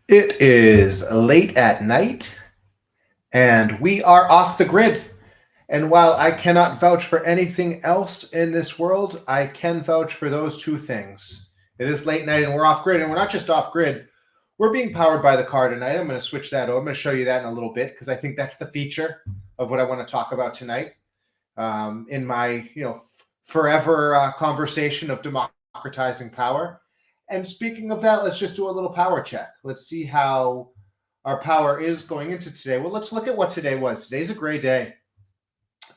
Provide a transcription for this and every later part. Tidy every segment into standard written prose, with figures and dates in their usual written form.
It is late at night and we are off the grid. And while I cannot vouch for anything else in this world, I can vouch for those two things. It is late night and we're off grid, and we're not just off grid. We're being powered by the car tonight. I'm going to switch that over. I'm going to show you that in a little bit because I think that's the feature of what I want to talk about tonight in my forever conversation of democratizing power. And speaking of that, let's just do a little power check. Let's see how our power is going into today. Well, let's look at what today was. Today's a gray day.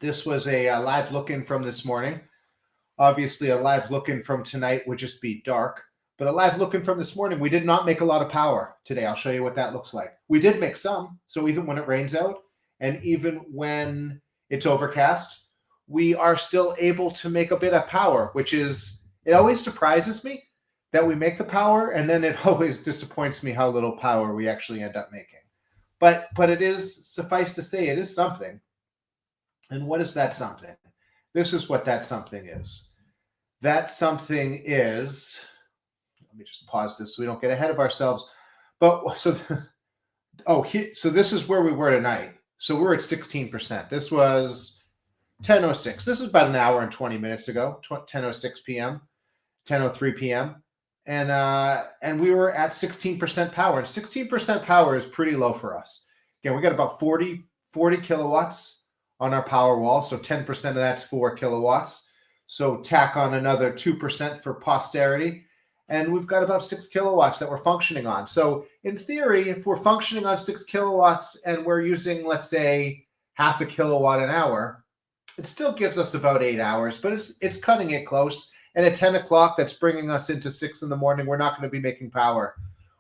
This was a live look-in from this morning. Obviously, a live look-in from tonight would just be dark. But a live look-in from this morning, we did not make a lot of power today. I'll show you what that looks like. We did make some. So even when it rains out and even when it's overcast, we are still able to make a bit of power, which is, it always surprises me that we make the power, and then it always disappoints me how little power we actually end up making. But it is, suffice to say, it is something. And what is that something? This is what that something is. That something is, let me just pause this so we don't get ahead of ourselves. But so, so this is where we were tonight. So we're at 16%. This was 10:06. This is about an hour and 20 minutes ago, 10:06 p.m., 10:03 p.m. And we were at 16% power. And 16% power is pretty low for us. Again, we got about 40 kilowatts on our power wall. So 10% of that's 4 kilowatts. So tack on another 2% for posterity. And we've got about 6 kilowatts that we're functioning on. So in theory, if we're functioning on 6 kilowatts and we're using, let's say, half a kilowatt an hour, it still gives us about 8 hours, but it's cutting it close. And at 10 o'clock, that's bringing us into 6 in the morning. We're not going to be making power.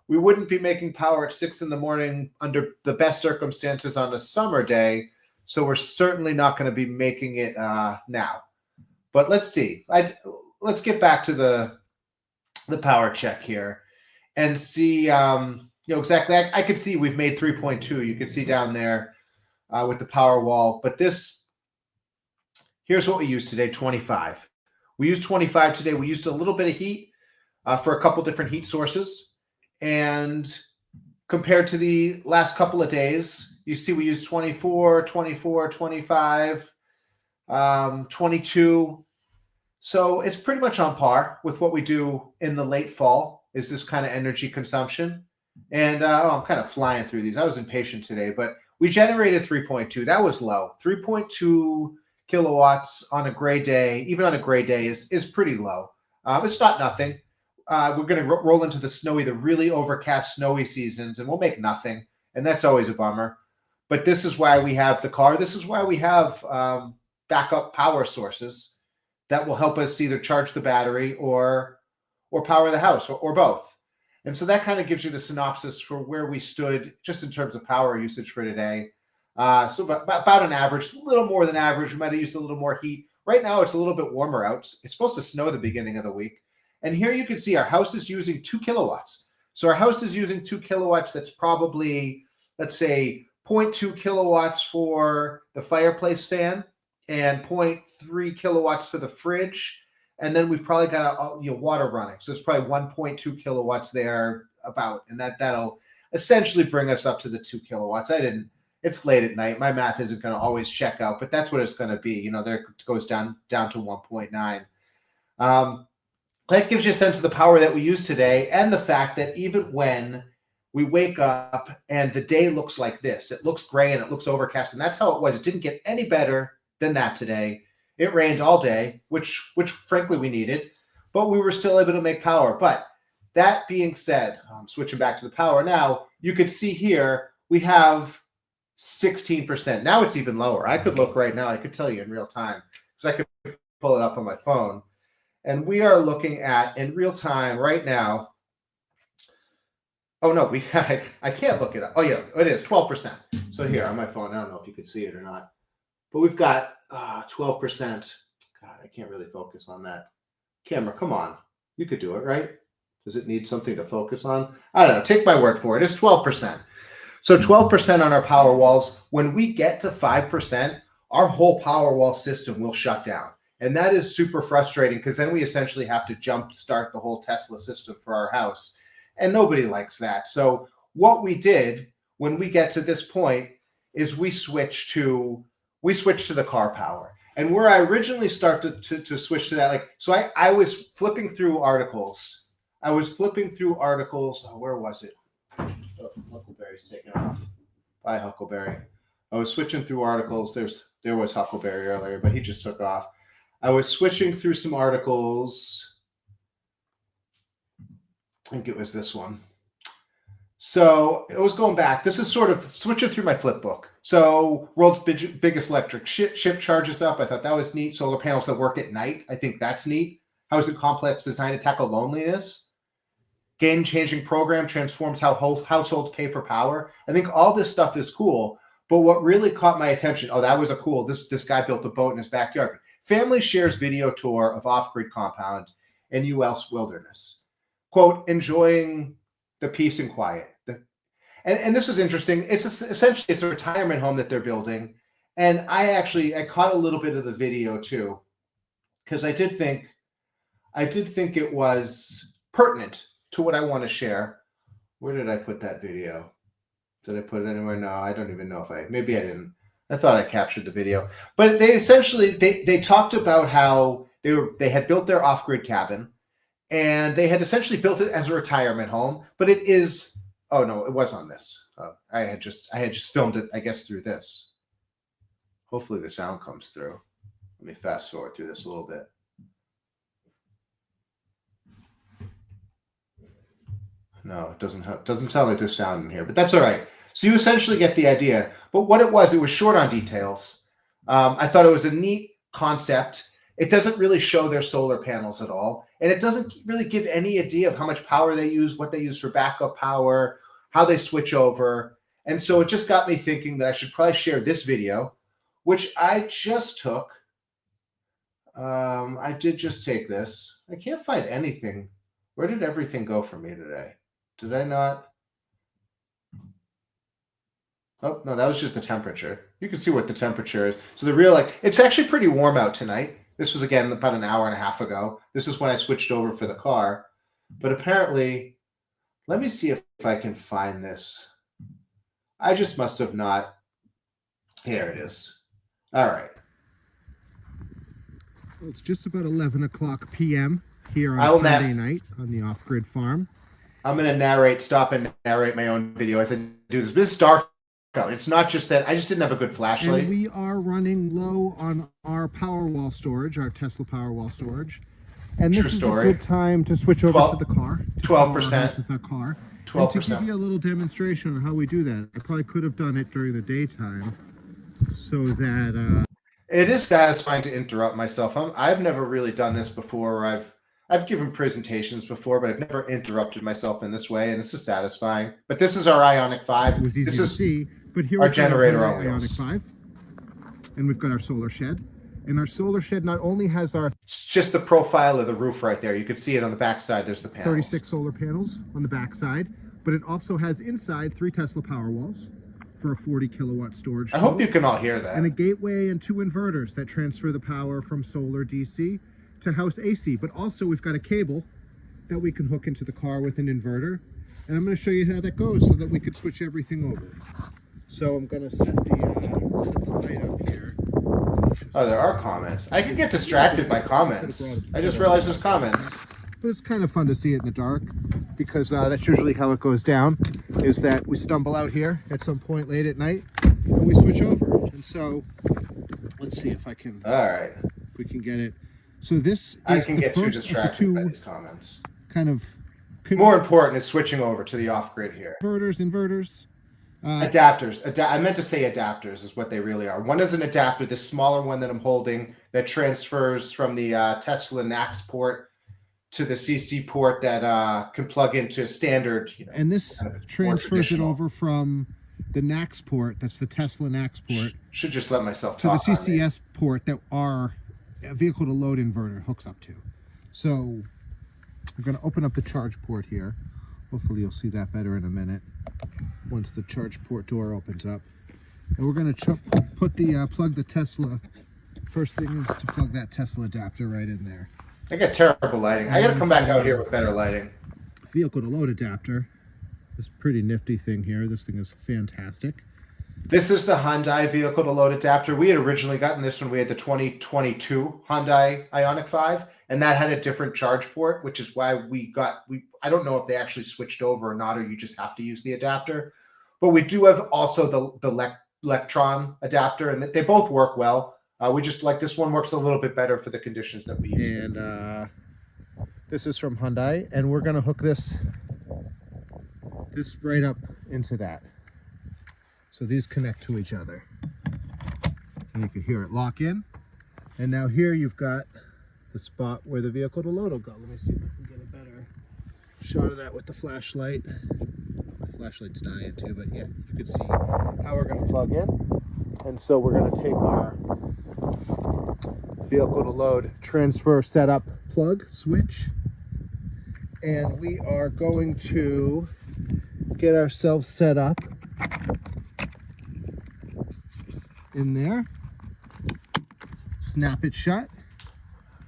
We wouldn't be making power at 6 in the morning under the best circumstances on a summer day. So we're certainly not going to be making it now. But let's see. Let's get back to the power check here and see, exactly. I could see we've made 3.2. You can see down there with the power wall. But here's what we used today, 25. We used 25 today. We used a little bit of heat for a couple different heat sources. And compared to the last couple of days, you see we used 24, 25, 22. So it's pretty much on par with what we do in the late fall, is this kind of energy consumption. And I'm kind of flying through these. I was impatient today, but we generated 3.2. That was low. 3.2 kilowatts on a gray day, even on a gray day, is pretty low. It's not nothing. We're going to roll into the really overcast snowy seasons, and we'll make nothing. And that's always a bummer. But this is why we have the car. This is why we have backup power sources that will help us either charge the battery or power the house or both. And so that kind of gives you the synopsis for where we stood just in terms of power usage for today. So about an average, a little more than average. We might have used a little more heat. Right now, it's a little bit warmer out. It's supposed to snow the beginning of the week. And here you can see our house is using 2 kilowatts. So our house is using 2 kilowatts. That's probably, let's say, 0.2 kilowatts for the fireplace fan and 0.3 kilowatts for the fridge. And then we've probably got water running. So it's probably 1.2 kilowatts there about. And that'll essentially bring us up to the 2 kilowatts. It's late at night. My math isn't going to always check out, but that's what it's going to be. There it goes down to 1.9. That gives you a sense of the power that we use today, and the fact that even when we wake up and the day looks like this, it looks gray and it looks overcast, and that's how it was. It didn't get any better than that today. It rained all day, which frankly we needed, but we were still able to make power. But that being said, switching back to the power now, you could see here we have 16%. Now it's even lower. I could look right now. I could tell you in real time because I could pull it up on my phone. And we are looking at, in real time right now, oh no, I can't look it up. Oh yeah, it is 12%. So here on my phone, I don't know if you can see it or not, but we've got 12%. God, I can't really focus on that. Camera, come on. You could do it, right? Does it need something to focus on? I don't know. Take my word for it. It's 12%. So 12% on our power walls. When we get to 5%, our whole power wall system will shut down. And that is super frustrating because then we essentially have to jump start the whole Tesla system for our house. and nobody likes that. So what we did when we get to this point is we switch to the car power. And where I originally started to switch to that, like, so I was flipping through articles. Oh, where was it? Oh, Huckleberry's taking off. Bye, Huckleberry. I was switching through articles. There was Huckleberry earlier, but he just took off. I was switching through some articles. I think it was this one. So it was going back. This is sort of switching through my flip book. So world's biggest electric ship charges up. I thought that was neat. Solar panels that work at night. I think that's neat. Housing complex designed to tackle loneliness. Game-changing program transforms how households pay for power. I think all this stuff is cool. But what really caught my attention, that was a cool, this guy built a boat in his backyard. Family shares video tour of off-grid compound in U.S. wilderness. Quote, enjoying the peace and quiet. And this is interesting. Essentially it's a retirement home that they're building. And I caught a little bit of the video too, because I did think it was pertinent to what I want to share. Where did I put that video? Did I put it anywhere? No, I don't even know maybe I didn't. I thought I captured the video. But they essentially, they talked about how they had built their off-grid cabin, and they had essentially built it as a retirement home, but it is, oh no, it was on this. I had just filmed it, I guess, through this. Hopefully the sound comes through. Let me fast forward through this a little bit. No, it doesn't sound like there's sound in here, but that's all right. So you essentially get the idea. But what it was short on details. I thought it was a neat concept. It doesn't really show their solar panels at all. And it doesn't really give any idea of how much power they use, what they use for backup power, how they switch over. And so it just got me thinking that I should probably share this video, which I just took. I did just take this. I can't find anything. Where did everything go for me today? Did I not? Oh, no, that was just the temperature. You can see what the temperature is. So it's actually pretty warm out tonight. This was, again, about an hour and a half ago. This is when I switched over for the car. But apparently, let me see if I can find this. I just must have not. Here it is. All right. Well, it's just about 11 o'clock p.m. here on Sunday night on the off-grid farm. I'm going to stop and narrate my own video as I do this. But it's dark out. It's not just that. I just didn't have a good flashlight. And we are running low on our Powerwall storage, our Tesla Powerwall storage. And this is a good time to switch over to the car. 12%. With our car. 12%. And to give you a little demonstration on how we do that, I probably could have done it during the daytime so that... It is satisfying to interrupt myself. I've never really done this before. I've given presentations before, but I've never interrupted myself in this way, and this is satisfying. But this is our Ioniq 5. It was easy to see, but here our generator on wheels. Ioniq 5, and we've got our solar shed. And our solar shed not only has our... It's just the profile of the roof right there. You can see it on the back side. There's the panels. 36 solar panels on the back side, but it also has inside 3 Tesla Powerwalls for a 40 kilowatt storage. I hope you can all hear that. And a gateway and 2 inverters that transfer the power from solar DC to house AC. But also we've got a cable that we can hook into the car with an inverter. And I'm going to show you how that goes so that we could switch everything over. So I'm going to set the light up here. Oh, there are comments. I can get distracted by comments. I just realized there's comments. But it's kind of fun to see it in the dark, because that's usually how it goes down, is that we stumble out here at some point late at night and we switch over. And so let's see if I can... All right. If we can get it. So this is I can get too distracted by these comments. Kind of... More important is switching over to the off-grid here. Inverters. Adapters. I meant to say adapters is what they really are. One is an adapter, the smaller one that I'm holding, that transfers from the Tesla NACS port to the CC port that can plug into standard. And this kind of transfers it over from the NACS port, that's the Tesla NACS port. Should just let myself talk. To the CCS port that our vehicle to load inverter hooks up to. So we're going to open up the charge port here. Hopefully you'll see that better in a minute once the charge port door opens up. And we're going to plug the Tesla. First thing is to plug that Tesla adapter right in there. I got terrible lighting. I got to come back out here with better lighting. vehicle to load adapter. This pretty nifty thing here. This thing is fantastic. This is the Hyundai vehicle to load adapter. We had originally gotten this when we had the 2022 Hyundai Ioniq 5, and that had a different charge port, which is why I don't know if they actually switched over or not, or you just have to use the adapter. But we do have also the Electron adapter, and they both work well. We just like this one works a little bit better for the conditions that we use. And this is from Hyundai, and we're going to hook this right up into that. So these connect to each other. And you can hear it lock in. And now here you've got the spot where the vehicle to load will go. Let me see if I can get a better shot of that with the flashlight. My flashlight's dying too, but yeah, you can see how we're going to plug in. And so we're going to take our vehicle to load transfer setup plug switch, and we are going to get ourselves set up in there, snap it shut,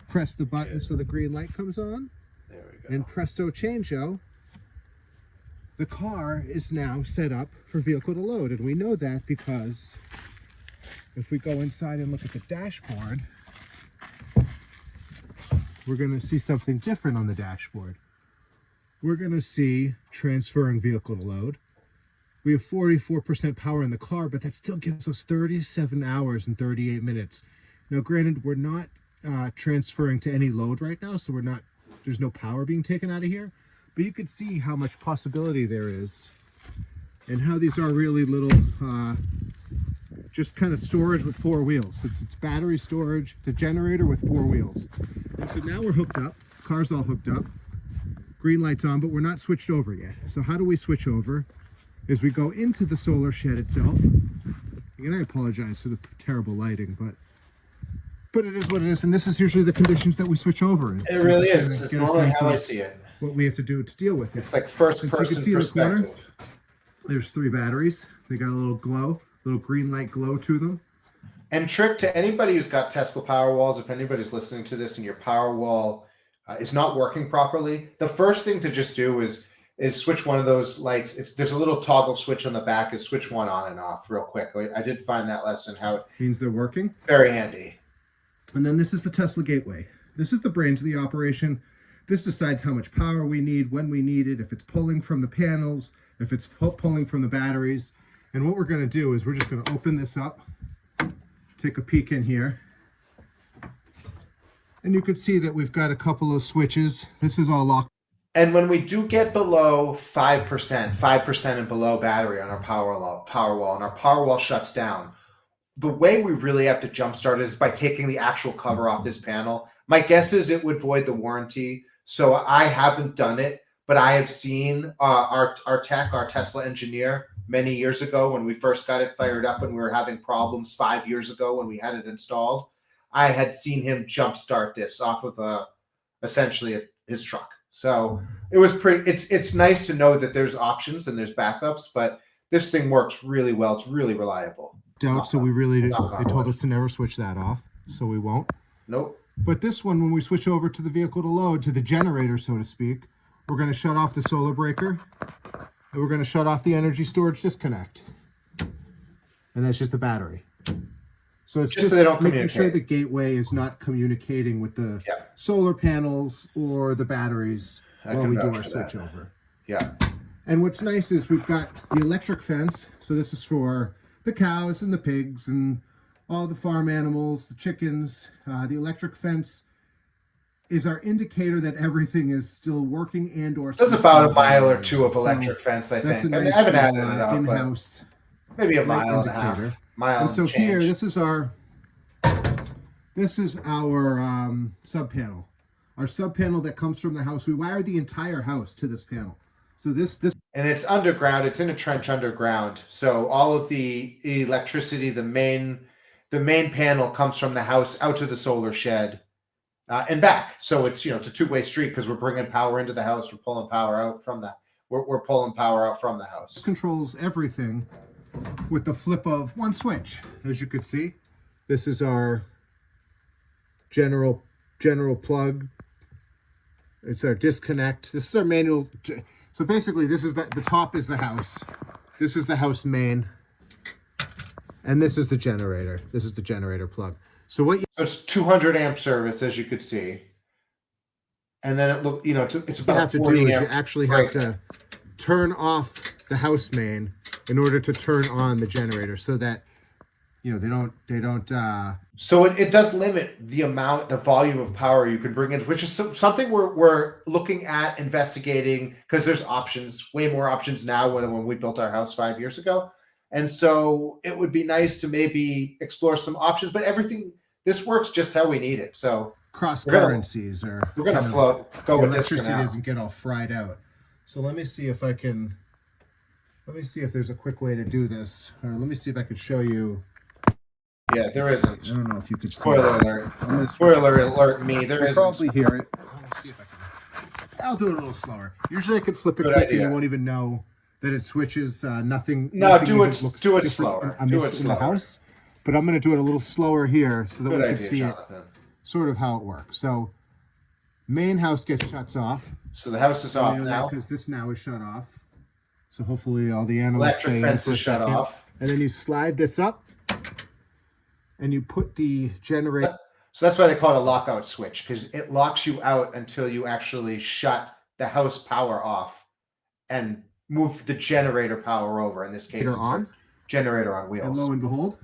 press the button so the green light comes on, There we go. and presto changeo, the car is now set up for vehicle to load. And we know that because if we go inside and look at the dashboard, we're going to see something different on the dashboard. We're going to see transferring vehicle to load. We have 44% power in the car, but that still gives us 37 hours and 38 minutes. Now, granted, we're not transferring to any load right now, so there's no power being taken out of here. But you can see how much possibility there is and how these are really little, just kind of storage with 4 wheels. It's battery storage, it's a generator with 4 wheels. And so now we're hooked up, car's all hooked up, green light's on, but we're not switched over yet. So how do we switch over? Is we go into the solar shed itself. And I apologize for the terrible lighting, but it is what it is, and this is usually the conditions that we switch over in. It really is. This is normally how I see it. What we have to do to deal with it. It's like first And so you person can see in the corner, perspective. there's 3 batteries. They got a little glow, little green light glow to them. And trick to anybody who's got Tesla Powerwalls, if anybody's listening to this and your Powerwall is not working properly, the first thing to just do is switch one of those lights. There's a little toggle switch on the back. Is switch one on and off real quick. I did find that lesson how it Means they're working. very handy. And then this is the Tesla gateway. This is the brains of the operation. This decides how much power we need, when we need it, if it's pulling from the panels, if it's pulling from the batteries. And what we're going to do is we're just going to open this up, take a peek in here. And you can see that we've got a couple of switches. This is all locked. And when we do get below 5% and below battery on our Powerwall, and our Powerwall shuts down, the way we really have to jumpstart it is by taking the actual cover off this panel. My guess is it would void the warranty. So I haven't done it, but I have seen our Tesla engineer many years ago when we first got it fired up and we were having problems 5 years ago when we had it installed. I had seen him jumpstart this off of essentially his truck. So it was pretty. It's nice to know that there's options and there's backups, but this thing works really well. It's really reliable. So we really did. They told us to never switch that off, so we won't. Nope. But this one, when we switch over to the vehicle to load, to the generator, so to speak, we're going to shut off the solar breaker, and we're going to shut off the energy storage disconnect. And that's just the battery. So it's just so they don't making communicate. sure the gateway is not communicating with the solar panels or the batteries while we do our switchover. Yeah. And what's nice is we've got the electric fence. So this is for the cows and the pigs and all the farm animals, the chickens. The electric fence is our indicator that everything is still working and or There's about a mile or two of electric fence, I that's think. a nice I haven't added it up, in-house but maybe a light mile and a half. indicator. Mile And so change. here, this is our sub panel. Our sub panel that comes from the house. We wired the entire house to this panel. So this And it's underground. It's in a trench underground. So all of the electricity, the main panel comes from the house out to the solar shed and back. So it's it's a two-way street because we're bringing power into the house. We're pulling power out from that. We're pulling power out from the house. controls everything with the flip of one switch. As you can see, this is our general plug It's our disconnect. This is our manual. So basically, this is the top is the house. This is the house main. And this is the generator. This is the generator plug. So what you... So it's 200 amp service, as you could see. And then it's about have to do 40 is amp. you actually have to turn off the house main in order to turn on the generator, so that they don't So it does limit the volume of power you can bring in, which is something we're looking at investigating, because there's options, way more options now than when we built our house 5 years ago. And so it would be nice to maybe explore some options, but this works just how we need it. So cross currencies we're gonna go with this for now. Electricity doesn't get all fried out. So let me see if there's a quick way to do this. Or let me see if I could show you. Yeah, there isn't. I don't know if you could see Spoiler alert. Spoiler alert me. There isn't. Probably hear it. Let's see if I can. I'll do it a little slower. Usually I could flip it Good quick idea. and you won't even know that it switches. Nothing. No, nothing do even it looks slower. in the house. But I'm going to do it a little slower here so that Good we can idea, see Jonathan. it, sort of how it works. So main house shuts off. So the house is off now. Because this now is shut off. So hopefully all the animals Electric stay fence in for a is shut second. off. And then you slide this up and you put the generator. So that's why they call it a lockout switch, because it locks you out until you actually shut the house power off and move the generator power over. In this case, it's on. Generator on wheels. And lo and behold.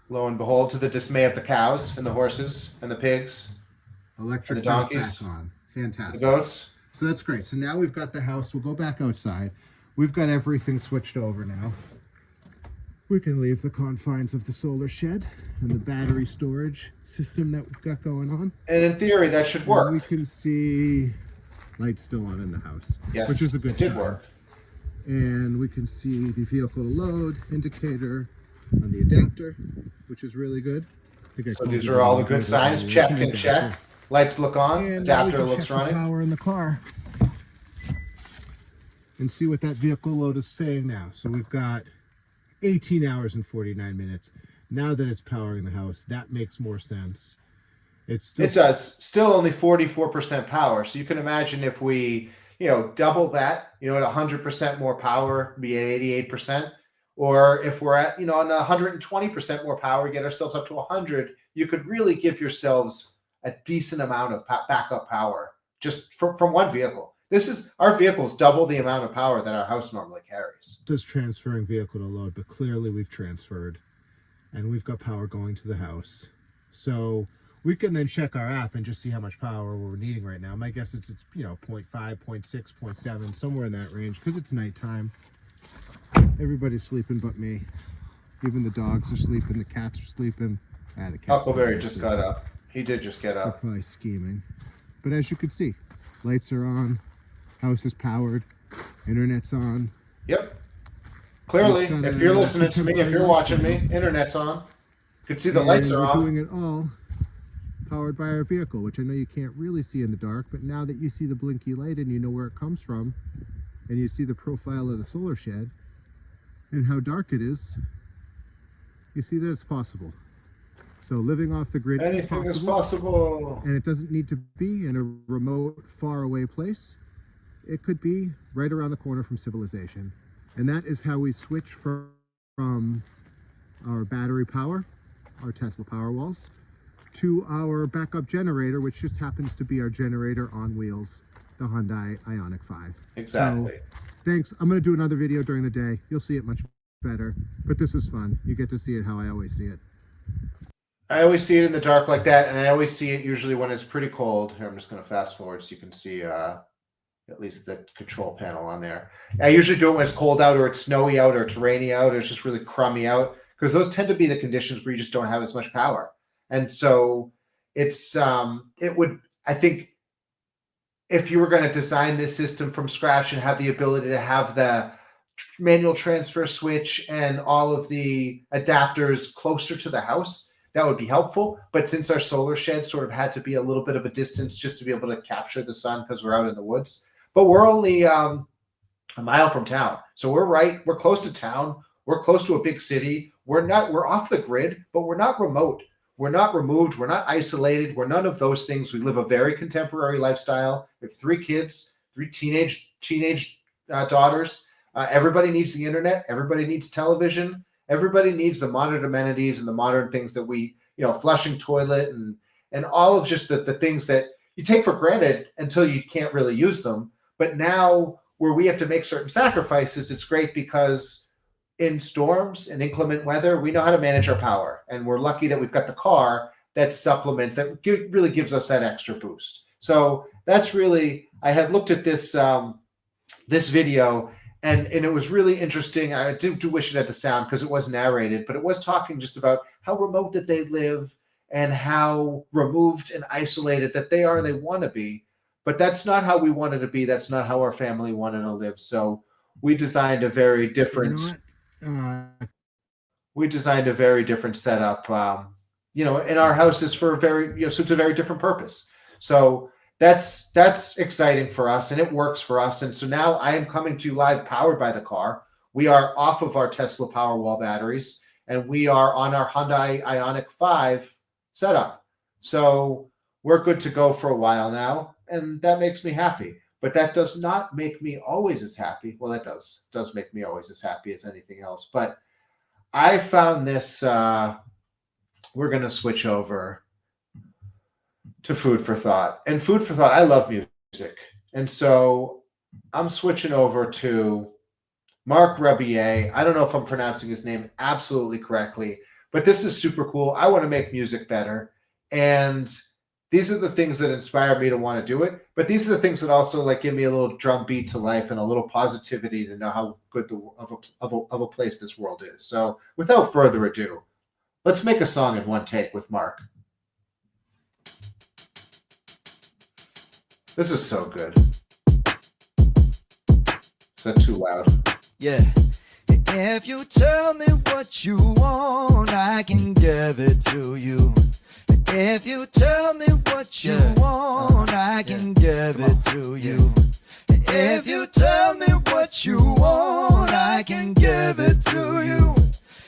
Lo and behold, to the dismay of the cows and the horses and the pigs, electric and the donkeys, back on. Fantastic. the goats. So that's great. So now we've got the house. We'll go back outside. We've got everything switched over now. We can leave the confines of the solar shed and the battery storage system that we've got going on. And in theory, that should work. And we can see lights still on in the house, Yes, which is a good it did sign. work. And we can see the vehicle to load indicator on the adapter, which is really good. So these are all the good signs. Check and check. Lights look on. And Adapter now we can looks check the running. power in the car and see what that vehicle load is saying now. So we've got 18 hours and 49 minutes. Now that it's powering the house, that makes more sense. It does. Still only 44% power. So you can imagine if we, double that, at 100% more power, be at 88%. Or if we're at, on 120% more power, get ourselves up to 100, you could really give yourselves a decent amount of backup power just from one vehicle. Our vehicles double the amount of power that our house normally carries. It says transferring vehicle to load, but clearly we've transferred and we've got power going to the house. So we can then check our app and just see how much power we're needing right now. My guess it's 0.5, 0.6, 0.7, somewhere in that range, because it's nighttime. Everybody's sleeping but me. Even the dogs are sleeping, the cats are sleeping. The cats Huckleberry just got up. He did just get They're up. probably scheming. But as you can see, lights are on, house is powered, internet's on. Yep. Clearly, if you're listening to me, if you're watching me, internet's on. You can see the lights are on. We're doing it all powered by our vehicle, which I know you can't really see in the dark, but now that you see the blinky light and you know where it comes from, and you see the profile of the solar shed and how dark it is, you see that it's possible. So living off the grid Anything is possible. And it doesn't need to be in a remote, far away place. It could be right around the corner from civilization. And that is how we switch from our battery power, our Tesla Powerwalls, to our backup generator, which just happens to be our generator on wheels, the Hyundai Ioniq 5. Exactly. So, thanks. I'm going to do another video during the day. You'll see it much better. But this is fun. You get to see it how I always see it. I always see it in the dark like that, and I always see it usually when it's pretty cold. Here, I'm just going to fast forward so you can see at least the control panel on there. I usually do it when it's cold out, or it's snowy out, or it's rainy out, or it's just really crummy out, because those tend to be the conditions where you just don't have as much power. And so I think if you were going to design this system from scratch and have the ability to have the manual transfer switch and all of the adapters closer to the house, that would be helpful. But since our solar shed sort of had to be a little bit of a distance just to be able to capture the sun because we're out in the woods, but we're only a mile from town. So we're close to town. We're close to a big city. We're off the grid, but we're not remote. we're not removed, we're not isolated, we're none of those things. We live a very contemporary lifestyle. We have 3 kids, 3 teenage daughters. Everybody needs the internet. Everybody needs television. Everybody needs the modern amenities and the modern things that we, flushing toilet and all of just the things that you take for granted until you can't really use them. But now where we have to make certain sacrifices, it's great because in storms and inclement weather, we know how to manage our power. And we're lucky that we've got the car that supplements, that really gives us that extra boost. So that's really, I had looked at this this video and it was really interesting. I do wish it had the sound because it was narrated, but it was talking just about how remote that they live and how removed and isolated that they are and they want to be. But that's not how we wanted to be. That's not how our family wanted to live. So we designed a very different setup. And our house is for suits a very different purpose. So that's exciting for us, and it works for us. And so now I am coming to you live, powered by the car. We are off of our Tesla Powerwall batteries, and we are on our Hyundai Ioniq 5 setup. So we're good to go for a while now, and that makes me happy. But that does not make me always as happy. Well, that does make me always as happy as anything else. But I found this. We're going to switch over to food for thought. And food for thought, I love music. And so I'm switching over to Marc Rebillet. I don't know if I'm pronouncing his name absolutely correctly, but this is super cool. I want to make music better. And these are the things that inspire me to want to do it. But these are the things that also give me a little drum beat to life and a little positivity to know how good of a place this world is. So without further ado, let's make a song in one take with Marc. This is so good. Is that too loud? Yeah. If you tell me what you want, I can give it to you. If you tell me what you want, I can give it to you. If you tell me what you want, I can give it to you.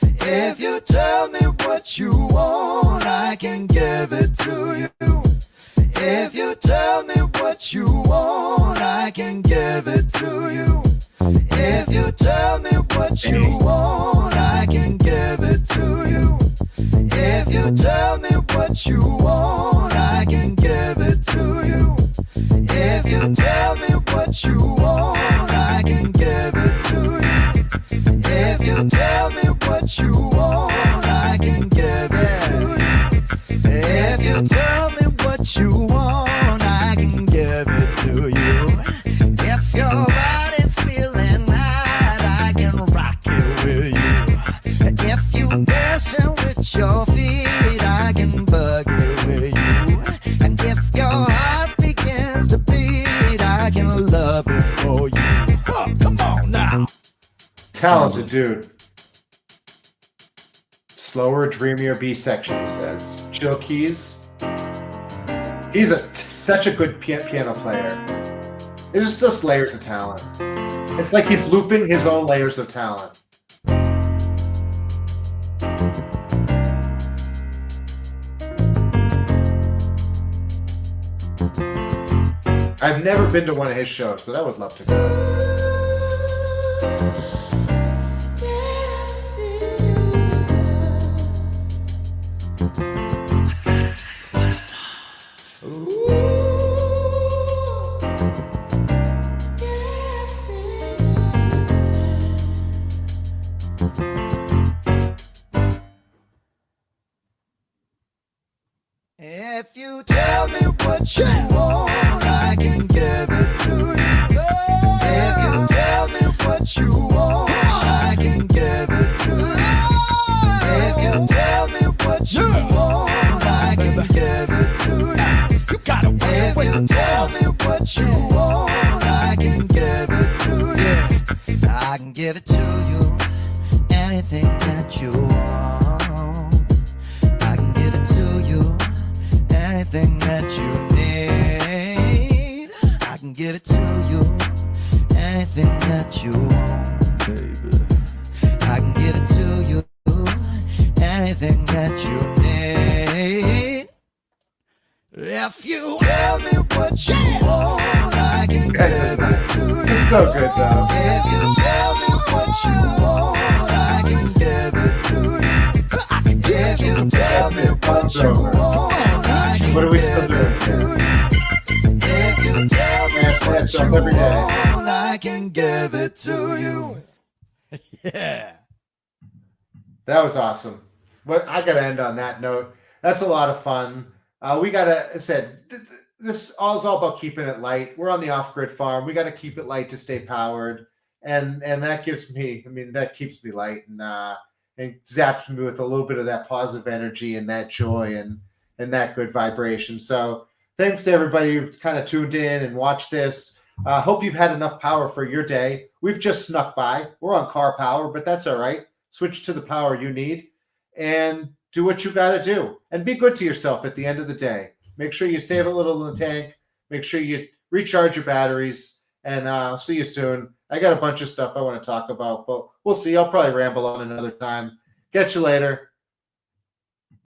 If you tell me what you want, I can give it to you. If you tell me what you want, I can give it to you. If you tell me what you want, I can give it to you. If you tell me what you want, I can give it to you. If you tell me what you want, I can give it to you. If you tell me what you want, I can give it to you. If you tell me what you want, I can give it to you. If your body feeling right, I can rock it with you. If you dancing with your feet, I can bug it with you. And if your heart begins to beat, I can love it for you. Oh, come on now. Talented dude. Slower, dreamier B section, he says. Chill keys. He's such a good piano player. There's just layers of talent. It's like he's looping his own layers of talent. I've never been to one of his shows, but I would love to go. If you tell me what you want, I can give it to you. If you tell me what you want, I can give it to you. If you tell me what you want, I can give it to you. You gotta wait. If you tell me what you want, I can give it to you. I can give it to you. Anything that you want, I can give it to you. Anything that you need, I can give it to you. Anything that you want, baby, I can give it to you. Anything that you you tell me what you want, I can give it to you. It's so good, though. If you tell me what you want, I can give it to you. If you tell me what you want, I can What are we give still it doing? to you. If you tell me Dance what myself you every day. want, I can give it to you. Yeah. That was awesome. But I got to end on that note. That's a lot of fun. We got to, this all is all about keeping it light. We're on the off-grid farm. We got to keep it light to stay powered. And that gives me, that keeps me light and zaps me with a little bit of that positive energy and that joy and that good vibration. So thanks to everybody who kind of tuned in and watched this. Hope you've had enough power for your day. We've just snuck by. We're on car power, but that's all right. Switch to the power you need and do what you got to do. And be good to yourself at the end of the day. Make sure you save a little in the tank. Make sure you recharge your batteries. And I'll see you soon. I got a bunch of stuff I want to talk about, but we'll see. I'll probably ramble on another time. Catch you later.